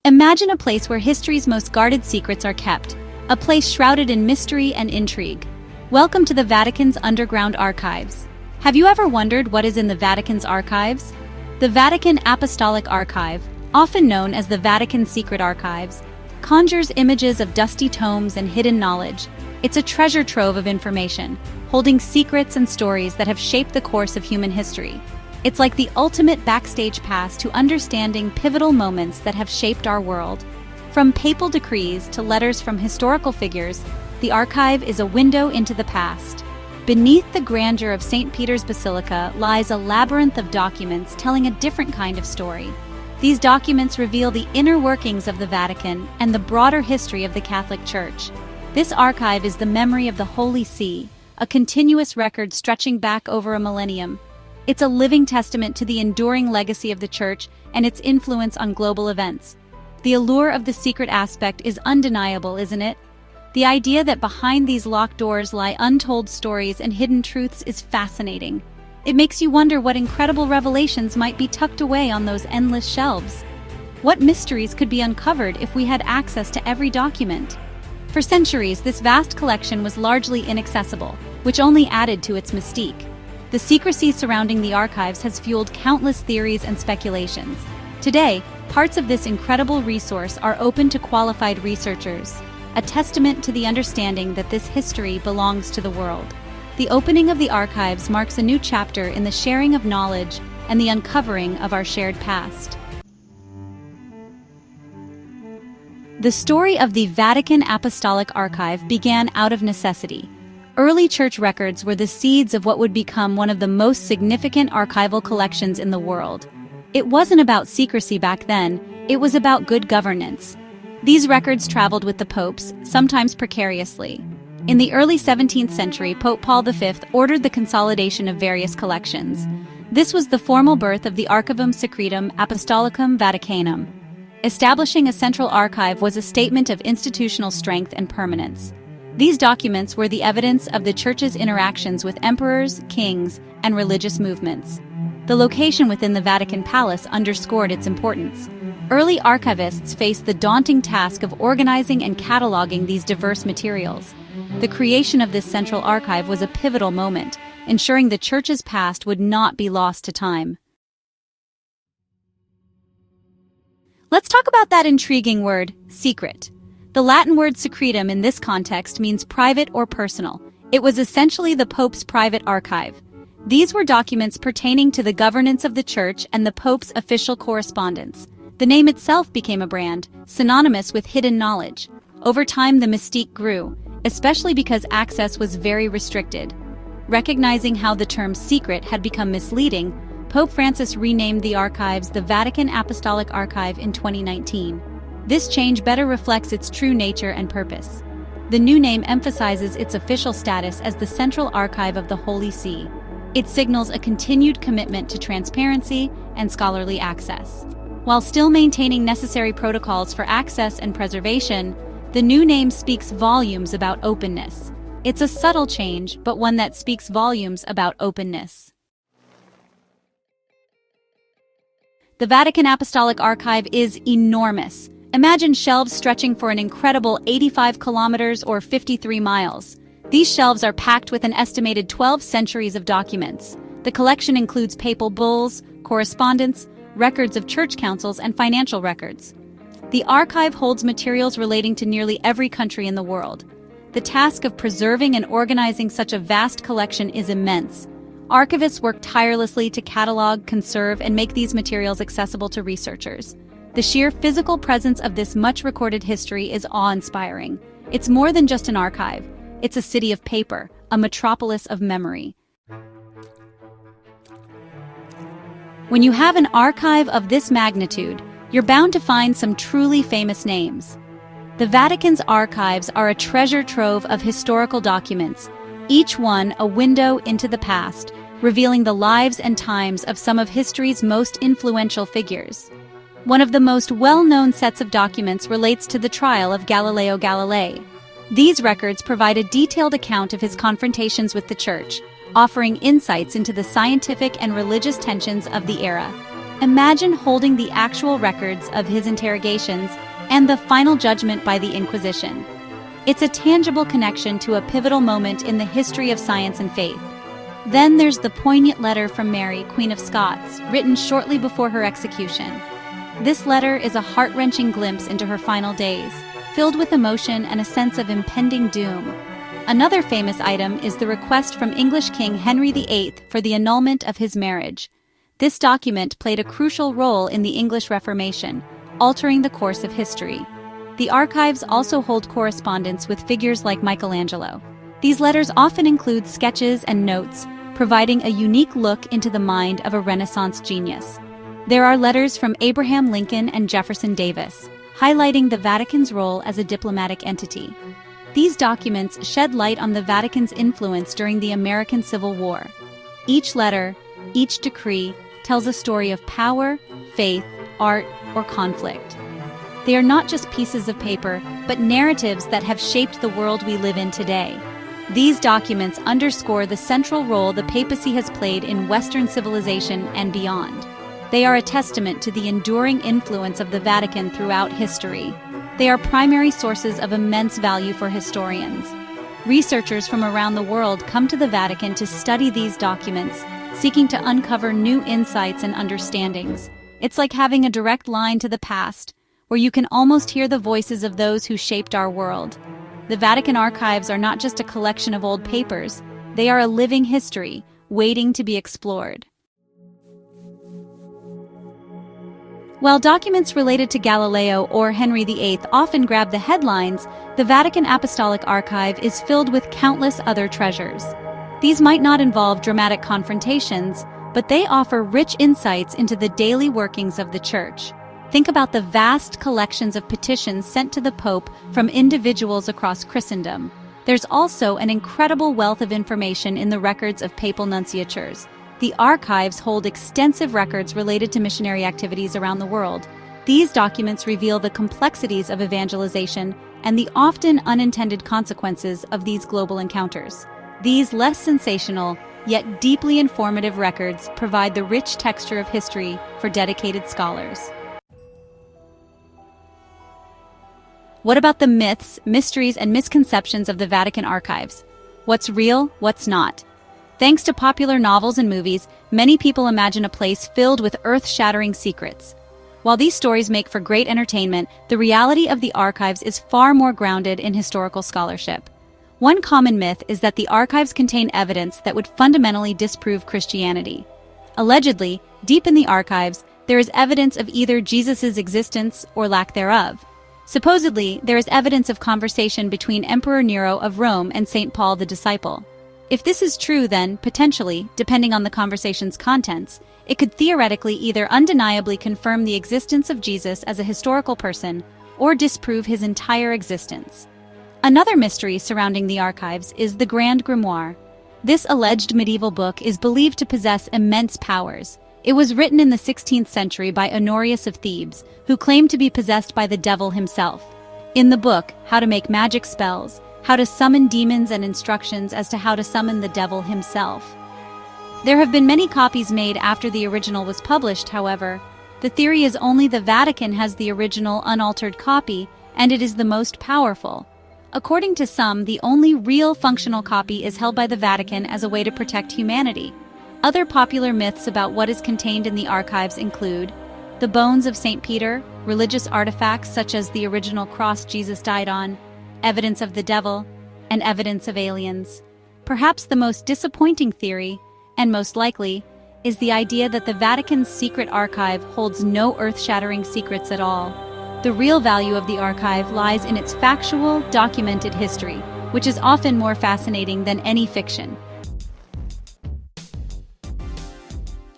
Imagine a place where history's most guarded secrets are kept, a place shrouded in mystery and intrigue. Welcome to the Vatican's underground archives. Have you ever wondered what is in the Vatican's archives? The Vatican Apostolic Archive, often known as the Vatican Secret Archives, conjures images of dusty tomes and hidden knowledge. It's a treasure trove of information, holding secrets and stories that have shaped the course of human history. It's like the ultimate backstage pass to understanding pivotal moments that have shaped our world. From papal decrees to letters from historical figures, the archive is a window into the past. Beneath the grandeur of St. Peter's Basilica lies a labyrinth of documents telling a different kind of story. These documents reveal the inner workings of the Vatican and the broader history of the Catholic Church. This archive is the memory of the Holy See, a continuous record stretching back over a millennium. It's a living testament to the enduring legacy of the Church and its influence on global events. The allure of the secret aspect is undeniable, isn't it? The idea that behind these locked doors lie untold stories and hidden truths is fascinating. It makes you wonder what incredible revelations might be tucked away on those endless shelves. What mysteries could be uncovered if we had access to every document? For centuries, this vast collection was largely inaccessible, which only added to its mystique. The secrecy surrounding the archives has fueled countless theories and speculations. Today, parts of this incredible resource are open to qualified researchers, a testament to the understanding that this history belongs to the world. The opening of the archives marks a new chapter in the sharing of knowledge and the uncovering of our shared past. The story of the Vatican Apostolic Archive began out of necessity. Early church records were the seeds of what would become one of the most significant archival collections in the world. It wasn't about secrecy back then, it was about good governance. These records traveled with the popes, sometimes precariously. In the early 17th century, Pope Paul V ordered the consolidation of various collections. This was the formal birth of the Archivum Secretum Apostolicum Vaticanum. Establishing a central archive was a statement of institutional strength and permanence. These documents were the evidence of the Church's interactions with emperors, kings, and religious movements. The location within the Vatican Palace underscored its importance. Early archivists faced the daunting task of organizing and cataloging these diverse materials. The creation of this central archive was a pivotal moment, ensuring the Church's past would not be lost to time. Let's talk about that intriguing word, secret. The Latin word secretum in this context means private or personal. It was essentially the Pope's private archive. These were documents pertaining to the governance of the Church and the Pope's official correspondence. The name itself became a brand, synonymous with hidden knowledge. Over time, the mystique grew, especially because access was very restricted. Recognizing how the term secret had become misleading, Pope Francis renamed the archives the Vatican Apostolic Archive in 2019. This change better reflects its true nature and purpose. The new name emphasizes its official status as the central archive of the Holy See. It signals a continued commitment to transparency and scholarly access. While still maintaining necessary protocols for access and preservation, the new name speaks volumes about openness. It's a subtle change, but one that speaks volumes about openness. The Vatican Apostolic Archive is enormous. Imagine shelves stretching for an incredible 85 kilometers or 53 miles. These shelves are packed with an estimated 12 centuries of documents. The collection includes papal bulls, correspondence, records of church councils, and financial records. The archive holds materials relating to nearly every country in the world. The task of preserving and organizing such a vast collection is immense. Archivists work tirelessly to catalog, conserve, and make these materials accessible to researchers. The sheer physical presence of this much-recorded history is awe-inspiring. It's more than just an archive. It's a city of paper, a metropolis of memory. When you have an archive of this magnitude, you're bound to find some truly famous names. The Vatican's archives are a treasure trove of historical documents, each one a window into the past, revealing the lives and times of some of history's most influential figures. One of the most well-known sets of documents relates to the trial of Galileo Galilei. These records provide a detailed account of his confrontations with the Church, offering insights into the scientific and religious tensions of the era. Imagine holding the actual records of his interrogations and the final judgment by the Inquisition. It's a tangible connection to a pivotal moment in the history of science and faith. Then there's the poignant letter from Mary, Queen of Scots, written shortly before her execution. This letter is a heart-wrenching glimpse into her final days, filled with emotion and a sense of impending doom. Another famous item is the request from English King Henry VIII for the annulment of his marriage. This document played a crucial role in the English Reformation, altering the course of history. The archives also hold correspondence with figures like Michelangelo. These letters often include sketches and notes, providing a unique look into the mind of a Renaissance genius. There are letters from Abraham Lincoln and Jefferson Davis, highlighting the Vatican's role as a diplomatic entity. These documents shed light on the Vatican's influence during the American Civil War. Each letter, each decree, tells a story of power, faith, art, or conflict. They are not just pieces of paper, but narratives that have shaped the world we live in today. These documents underscore the central role the papacy has played in Western civilization and beyond. They are a testament to the enduring influence of the Vatican throughout history. They are primary sources of immense value for historians. Researchers from around the world come to the Vatican to study these documents, seeking to uncover new insights and understandings. It's like having a direct line to the past, where you can almost hear the voices of those who shaped our world. The Vatican Archives are not just a collection of old papers, they are a living history, waiting to be explored. While documents related to Galileo or Henry VIII often grab the headlines, the Vatican Apostolic Archive is filled with countless other treasures. These might not involve dramatic confrontations, but they offer rich insights into the daily workings of the Church. Think about the vast collections of petitions sent to the Pope from individuals across Christendom. There's also an incredible wealth of information in the records of papal nunciatures. The archives hold extensive records related to missionary activities around the world. These documents reveal the complexities of evangelization and the often unintended consequences of these global encounters. These less sensational, yet deeply informative records provide the rich texture of history for dedicated scholars. What about the myths, mysteries, and misconceptions of the Vatican Archives? What's real, what's not? Thanks to popular novels and movies, many people imagine a place filled with earth-shattering secrets. While these stories make for great entertainment, the reality of the archives is far more grounded in historical scholarship. One common myth is that the archives contain evidence that would fundamentally disprove Christianity. Allegedly, deep in the archives, there is evidence of either Jesus' existence or lack thereof. Supposedly, there is evidence of conversation between Emperor Nero of Rome and St. Paul the disciple. If this is true, then, potentially, depending on the conversation's contents, it could theoretically either undeniably confirm the existence of Jesus as a historical person or disprove his entire existence. Another mystery surrounding the archives is the Grand Grimoire. This alleged medieval book is believed to possess immense powers. It was written in the 16th century by Honorius of Thebes, who claimed to be possessed by the devil himself. In the book, How to Make Magic Spells, How to Summon Demons, and instructions as to how to summon the devil himself. There have been many copies made after the original was published, however. The theory is only the Vatican has the original unaltered copy, and it is the most powerful. According to some, the only real functional copy is held by the Vatican as a way to protect humanity. Other popular myths about what is contained in the archives include the bones of St. Peter, religious artifacts such as the original cross Jesus died on, evidence of the devil, and evidence of aliens. Perhaps the most disappointing theory, and most likely, is the idea that the Vatican's secret archive holds no earth-shattering secrets at all. The real value of the archive lies in its factual, documented history, which is often more fascinating than any fiction.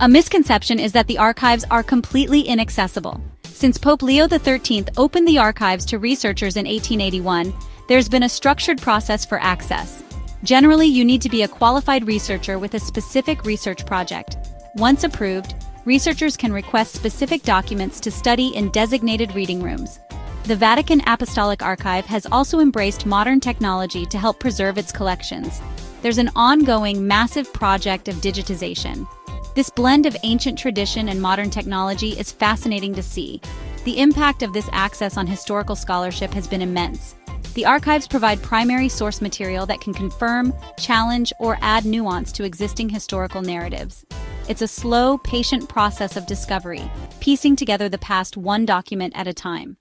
A misconception is that the archives are completely inaccessible. Since Pope Leo XIII opened the archives to researchers in 1881, there's been a structured process for access. Generally, you need to be a qualified researcher with a specific research project. Once approved, researchers can request specific documents to study in designated reading rooms. The Vatican Apostolic Archive has also embraced modern technology to help preserve its collections. There's an ongoing, massive project of digitization. This blend of ancient tradition and modern technology is fascinating to see. The impact of this access on historical scholarship has been immense. The archives provide primary source material that can confirm, challenge, or add nuance to existing historical narratives. It's a slow, patient process of discovery, piecing together the past one document at a time.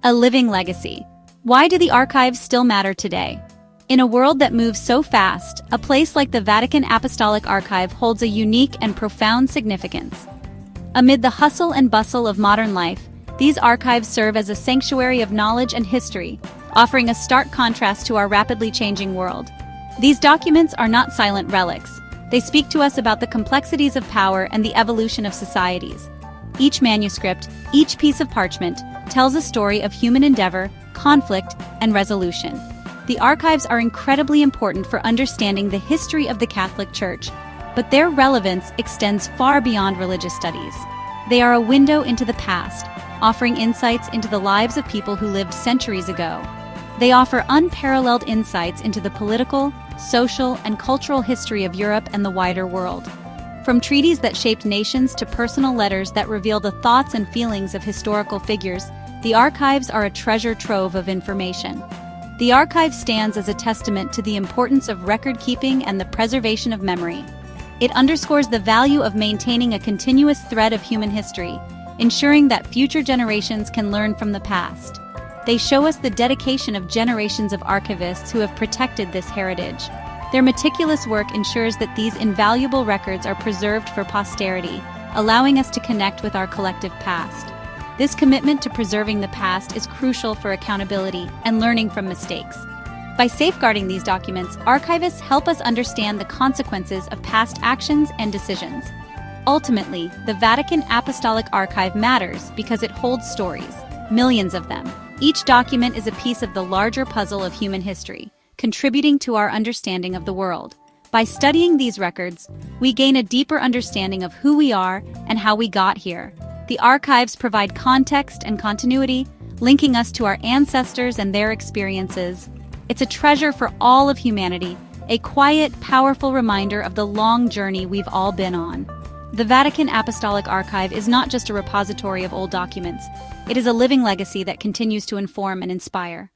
A living legacy. Why do the archives still matter today? In a world that moves so fast, a place like the Vatican Apostolic Archive holds a unique and profound significance. Amid the hustle and bustle of modern life, these archives serve as a sanctuary of knowledge and history, offering a stark contrast to our rapidly changing world. These documents are not silent relics. They speak to us about the complexities of power and the evolution of societies. Each manuscript, each piece of parchment, tells a story of human endeavor, conflict, and resolution. The archives are incredibly important for understanding the history of the Catholic Church, but their relevance extends far beyond religious studies. They are a window into the past, offering insights into the lives of people who lived centuries ago. They offer unparalleled insights into the political, social, and cultural history of Europe and the wider world. From treaties that shaped nations to personal letters that reveal the thoughts and feelings of historical figures, the archives are a treasure trove of information. The archive stands as a testament to the importance of record-keeping and the preservation of memory. It underscores the value of maintaining a continuous thread of human history, ensuring that future generations can learn from the past. They show us the dedication of generations of archivists who have protected this heritage. Their meticulous work ensures that these invaluable records are preserved for posterity, allowing us to connect with our collective past. This commitment to preserving the past is crucial for accountability and learning from mistakes. By safeguarding these documents, archivists help us understand the consequences of past actions and decisions. Ultimately, the Vatican Apostolic Archive matters because it holds stories, millions of them. Each document is a piece of the larger puzzle of human history, contributing to our understanding of the world. By studying these records, we gain a deeper understanding of who we are and how we got here. The archives provide context and continuity, linking us to our ancestors and their experiences. It's a treasure for all of humanity, a quiet, powerful reminder of the long journey we've all been on. The Vatican Apostolic Archive is not just a repository of old documents. It is a living legacy that continues to inform and inspire.